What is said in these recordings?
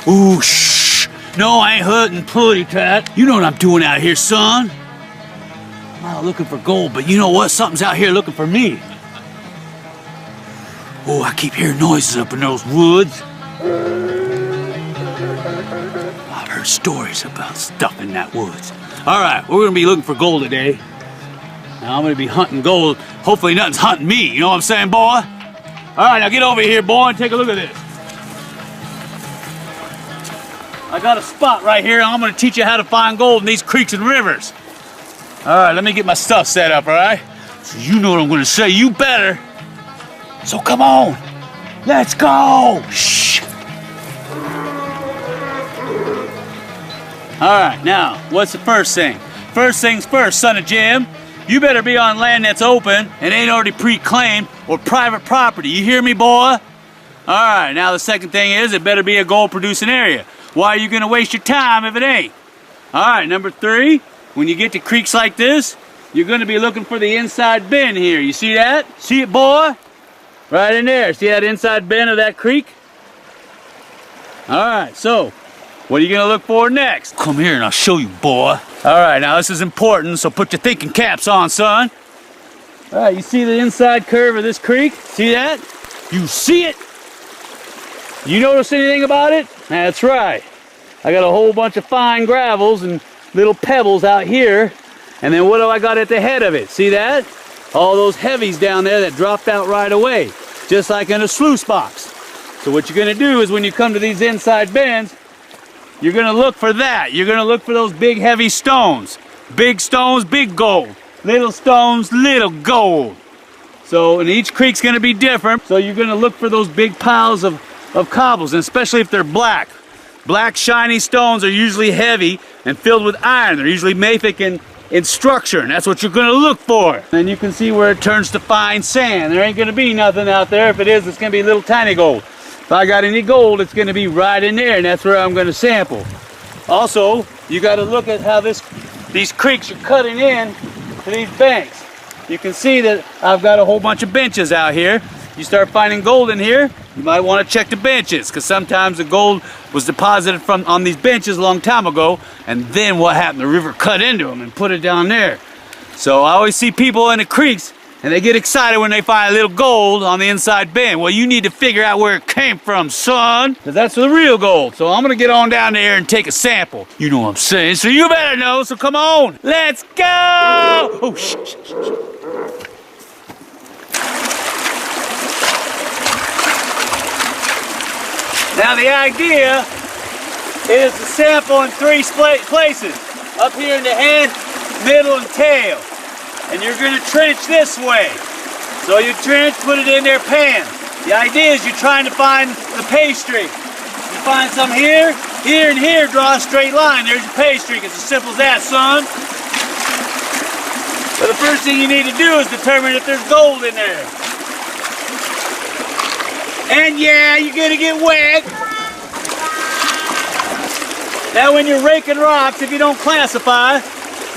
Ooh, shh. No, I ain't hunting putty tat. You know what I'm doing out here, son. I'm out looking for gold, but you know what? Something's out here looking for me. Oh, I keep hearing noises up in those woods. I've heard stories about stuff in that woods. All right, we're gonna be looking for gold today. Now I'm gonna be hunting gold. Hopefully nothing's hunting me, you know what I'm saying, boy? All right, now get over here, boy, and take a look at this. I got a spot right here. I'm gonna teach you how to find gold in these creeks and rivers. All right, let me get my stuff set up, all right? So you know what I'm gonna say, you better. So come on, let's go. Shh. All right, now, what's the first thing? First things first, son of Jim. You better be on land that's open and ain't already pre-claimed or private property. You hear me, boy? All right, now the second thing is it better be a gold-producing area. Why are you gonna waste your time if it ain't? All right, number 3, when you get to creeks like this, you're gonna be looking for the inside bend here. You see that? See it, boy? Right in there. See that inside bend of that creek? All right, so what are you gonna look for next? Come here and I'll show you, boy. All right, now this is important, so put your thinking caps on, son. All right, you see the inside curve of this creek? See that? You see it? You notice anything about it? That's right. I got a whole bunch of fine gravels and little pebbles out here. And then what do I got at the head of it? See that? All those heavies down there that dropped out right away, just like in a sluice box. So what you're gonna do is when you come to these inside bends, you're gonna look for that. You're gonna look for those big heavy stones. Big stones, big gold. Little stones, little gold. So, and each creek's gonna be different. So you're gonna look for those big piles of cobbles, and especially if they're black. Black shiny stones are usually heavy and filled with iron. They're usually mafic in structure, and that's what you're gonna look for. And you can see where it turns to fine sand. There ain't gonna be nothing out there. If it is, it's gonna be little tiny gold. If I got any gold, it's gonna be right in there, and that's where I'm gonna sample. Also, you gotta look at how these creeks are cutting in to these banks. You can see that I've got a whole bunch of benches out here. You start finding gold in here, you might want to check the benches, because sometimes the gold was deposited on these benches a long time ago, and then what happened? The river cut into them and put it down there. So I always see people in the creeks, and they get excited when they find a little gold on the inside bend. Well, you need to figure out where it came from, son, because that's the real gold. So I'm going to get on down there and take a sample. You know what I'm saying? So you better know, so come on. Let's go! Oh, shh, shh, shh, shh. Now the idea is to sample in 3 places. Up here in the head, middle, and tail. And you're going to trench this way. So you trench, put it in their pan. The idea is you're trying to find the pay streak. You find some here, here, and here, draw a straight line. There's your pay streak. It's as simple as that, son. But the first thing you need to do is determine if there's gold in there. And yeah, you're gonna get wet. Now when you're raking rocks, if you don't classify,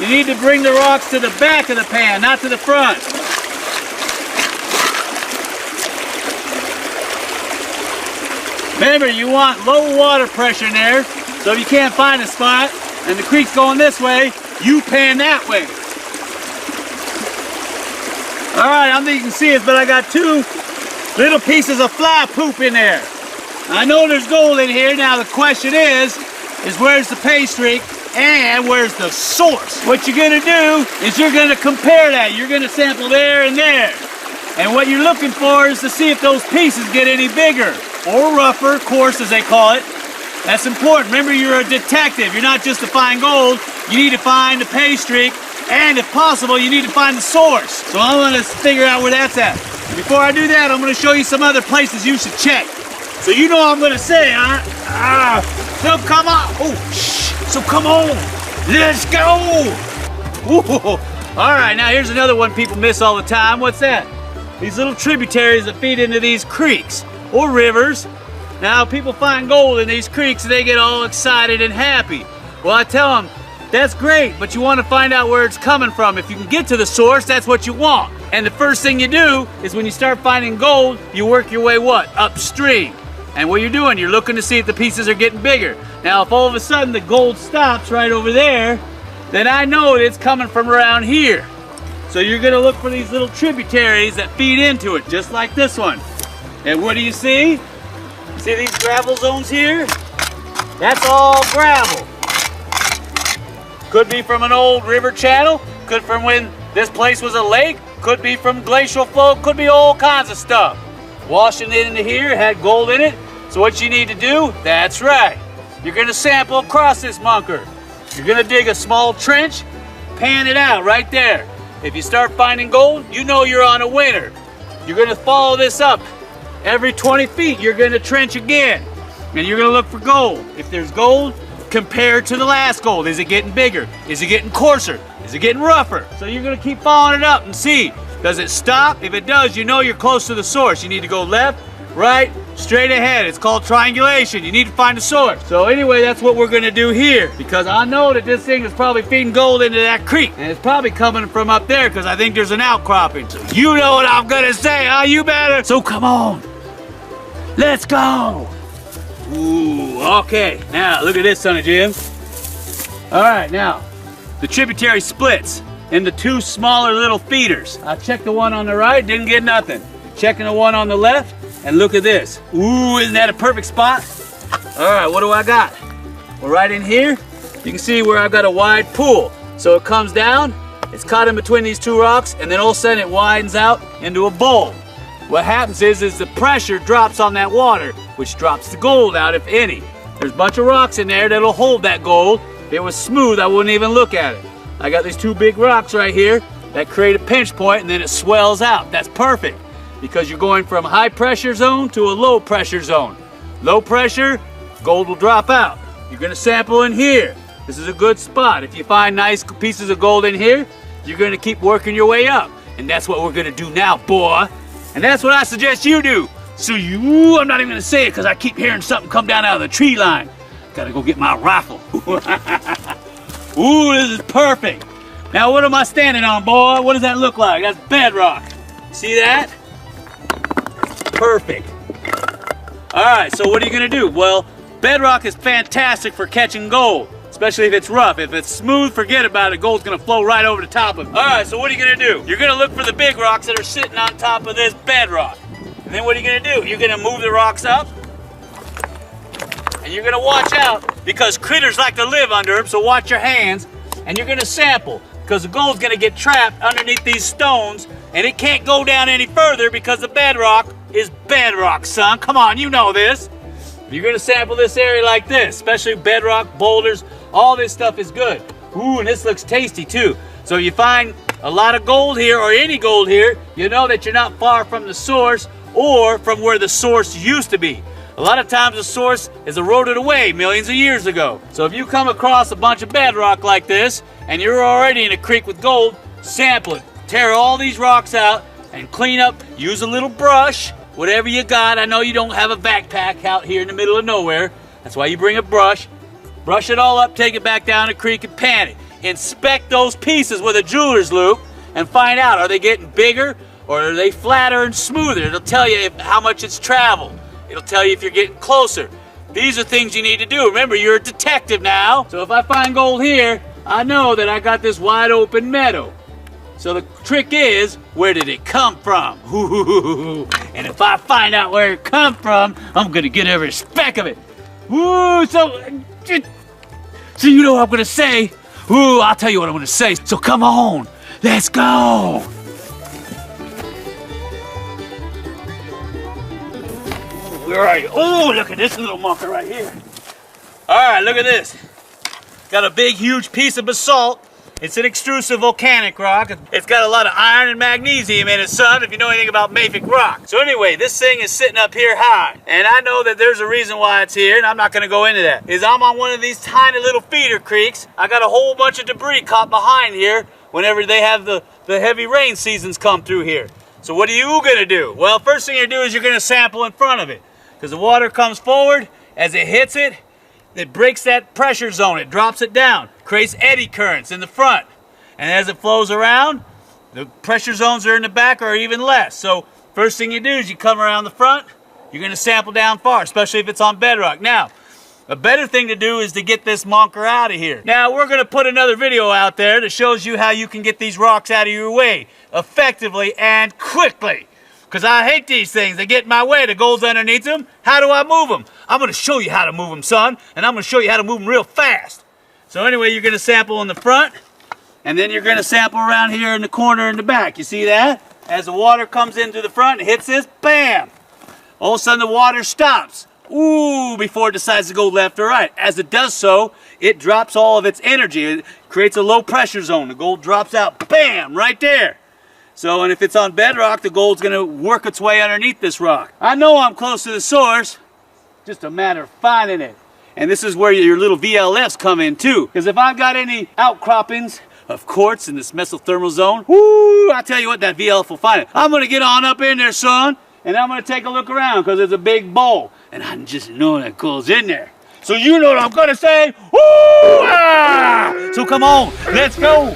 you need to bring the rocks to the back of the pan, not to the front. Remember, you want low water pressure in there, so if you can't find a spot, and the creek's going this way, you pan that way. All right, I don't think you can see it, but I got 2 little pieces of fly poop in there. I know there's gold in here. Now the question is where's the pay streak and where's the source? What you're gonna do is you're gonna compare that. You're gonna sample there and there. And what you're looking for is to see if those pieces get any bigger or rougher, coarse as they call it. That's important. Remember, you're a detective. You're not just to find gold. You need to find the pay streak, and if possible, you need to find the source. So I'm gonna figure out where that's at. Before I do that, I'm going to show you some other places you should check. So you know what I'm going to say, huh? So come on. Oh, shh. So come on. Let's go. Ooh. All right, now here's another one people miss all the time. What's that? These little tributaries that feed into these creeks or rivers. Now, people find gold in these creeks and they get all excited and happy. Well, I tell them, that's great, but you want to find out where it's coming from. If you can get to the source, that's what you want. And the first thing you do is when you start finding gold, you work your way what? Upstream. And what you're doing, you're looking to see if the pieces are getting bigger. Now, if all of a sudden the gold stops right over there, then I know it's coming from around here. So you're gonna look for these little tributaries that feed into it, just like this one. And what do you see? See these gravel zones here? That's all gravel. Could be from an old river channel, could from when this place was a lake, could be from glacial flow, could be all kinds of stuff. Washing it into here, had gold in it. So what you need to do, that's right. You're gonna sample across this bunker. You're gonna dig a small trench, pan it out right there. If you start finding gold, you know you're on a winner. You're gonna follow this up. Every 20 feet, you're gonna trench again. And you're gonna look for gold. If there's gold, compared to the last gold, is it getting bigger? Is it getting coarser? Is it getting rougher? So you're gonna keep following it up and see. Does it stop? If it does, you know you're close to the source. You need to go left, right, straight ahead. It's called triangulation. You need to find the source. So anyway, that's what we're gonna do here, because I know that this thing is probably feeding gold into that creek, and it's probably coming from up there because I think there's an outcropping. So you know what I'm gonna say, huh? You better. So come on, let's go. Ooh, okay. Now look at this, son of Jim. All right, now the tributary splits into two smaller little feeders. I checked the one on the right, didn't get nothing. Checking the one on the left, and look at this. Ooh, isn't that a perfect spot? All right, what do I got? Well, right in here, you can see where I've got a wide pool. So it comes down, it's caught in between these two rocks, and then all of a sudden it widens out into a bowl. What happens is the pressure drops on that water, which drops the gold out, if any. There's a bunch of rocks in there that'll hold that gold. If it was smooth, I wouldn't even look at it. I got these two big rocks right here that create a pinch point, and then it swells out. That's perfect, because you're going from high pressure zone to a low pressure zone. Low pressure, gold will drop out. You're gonna sample in here. This is a good spot. If you find nice pieces of gold in here, you're gonna keep working your way up. And that's what we're gonna do now, boy. And that's what I suggest you do. So I'm not even gonna say it because I keep hearing something come down out of the tree line. Gotta go get my rifle. Ooh, this is perfect. Now what am I standing on, boy? What does that look like? That's bedrock. See that? Perfect. All right, so what are you gonna do? Well, bedrock is fantastic for catching gold, especially if it's rough. If it's smooth, forget about it. Gold's gonna flow right over the top of it. All right, so what are you gonna do? You're gonna look for the big rocks that are sitting on top of this bedrock. And then what are you gonna do? You're gonna move the rocks up, and you're gonna watch out, because critters like to live under them, so watch your hands, and you're gonna sample, because the gold's gonna get trapped underneath these stones, and it can't go down any further because the bedrock is bedrock, son. Come on, you know this. You're gonna sample this area like this, especially bedrock, boulders, all this stuff is good. Ooh, and this looks tasty too. So if you find a lot of gold here, or any gold here, you know that you're not far from the source, or from where the source used to be. A lot of times the source is eroded away millions of years ago. So if you come across a bunch of bedrock like this, and you're already in a creek with gold, sample it. Tear all these rocks out and clean up. Use a little brush, whatever you got. I know you don't have a backpack out here in the middle of nowhere. That's why you bring a brush. Brush it all up, take it back down the creek and pan it. Inspect those pieces with a jeweler's loupe and find out, are they getting bigger or are they flatter and smoother? It'll tell you how much it's traveled. It'll tell you if you're getting closer. These are things you need to do. Remember, you're a detective now. So if I find gold here, I know that I got this wide open meadow. So the trick is, where did it come from? Ooh, and if I find out where it come from, I'm gonna get every speck of it. Ooh, so you know what I'm gonna say? Ooh, I'll tell you what I'm gonna say. So come on, let's go. Where are you? Oh, look at this little monker right here. All right, look at this. Got a big, huge piece of basalt. It's an extrusive volcanic rock. It's got a lot of iron and magnesium in it, son, if you know anything about mafic rock. So anyway, this thing is sitting up here high. And I know that there's a reason why it's here, and I'm not gonna go into that. I'm on one of these tiny little feeder creeks. I got a whole bunch of debris caught behind here whenever they have the heavy rain seasons come through here. So what are you gonna do? Well, first thing you're gonna do is you're gonna sample in front of it. Because the water comes forward, as it hits it, it breaks that pressure zone, it drops it down, creates eddy currents in the front. And as it flows around, the pressure zones are in the back or even less. So first thing you do is you come around the front you're going to sample down far, especially if it's on bedrock. Now, a better thing to do is to get this monker out of here. Now, we're going to put another video out there that shows you how you can get these rocks out of your way effectively and quickly. Because I hate these things. They get in my way. The gold's underneath them. How do I move them? I'm going to show you how to move them, son. And I'm going to show you how to move them real fast. So anyway, you're going to sample in the front. And then you're going to sample around here in the corner in the back. You see that? As the water comes into the front and hits this, bam! All of a sudden the water stops. Ooh, before it decides to go left or right. As it does so, it drops all of its energy. It creates a low pressure zone. The gold drops out, bam, right there. So, and if it's on bedrock, the gold's going to work its way underneath this rock. I know I'm close to the source, just a matter of finding it. And this is where your little VLFs come in too. Because if I've got any outcroppings of quartz in this mesothermal zone, whoo, I tell you what, that VLF will find it. I'm going to get on up in there, son, and I'm going to take a look around because there's a big bowl. And I just know that gold's in there. So you know what I'm going to say? Woo! Ah! So come on, let's go.